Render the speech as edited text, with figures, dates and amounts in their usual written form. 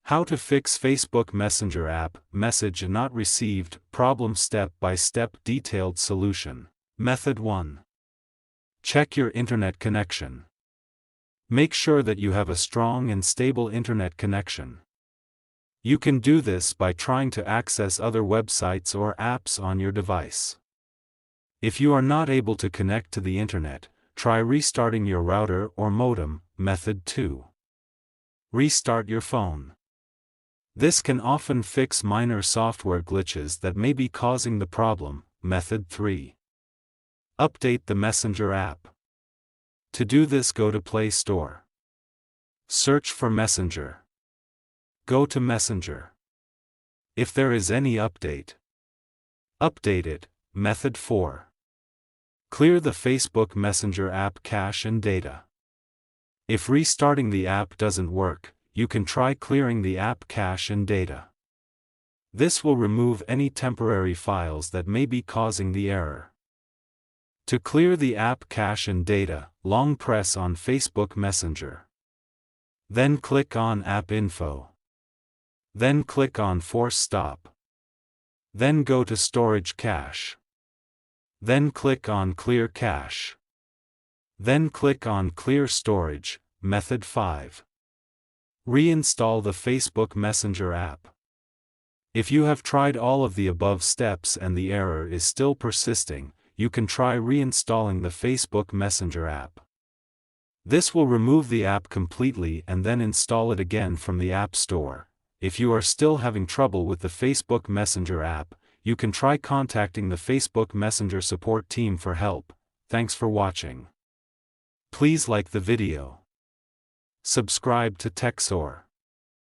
How to fix Facebook Messenger app, message not received, problem step-by-step detailed solution. Method 1. Check your internet connection. Make sure that you have a strong and stable internet connection. You can do this by trying to access other websites or apps on your device. If you are not able to connect to the internet, try restarting your router or modem. Method 2. Restart your phone. This can often fix minor software glitches that may be causing the problem. Method 3. Update the Messenger app. To do this, go to Play Store. Search for Messenger. Go to Messenger. If there is any update, update it. Method 4. Clear the Facebook Messenger app cache and data. If restarting the app doesn't work, you can try clearing the app cache and data. This will remove any temporary files that may be causing the error. To clear the app cache and data, long press on Facebook Messenger. Then click on App Info. Then click on Force Stop. Then go to Storage Cache. Then click on Clear Cache. Then click on Clear Storage. Method 5. Reinstall the Facebook Messenger app. If you have tried all of the above steps and the error is still persisting, you can try reinstalling the Facebook Messenger app. This will remove the app completely and then install it again from the App Store. If you are still having trouble with the Facebook Messenger app, you can try contacting the Facebook Messenger support team for help. Thanks for watching. Please like the video. Subscribe to TechSoar.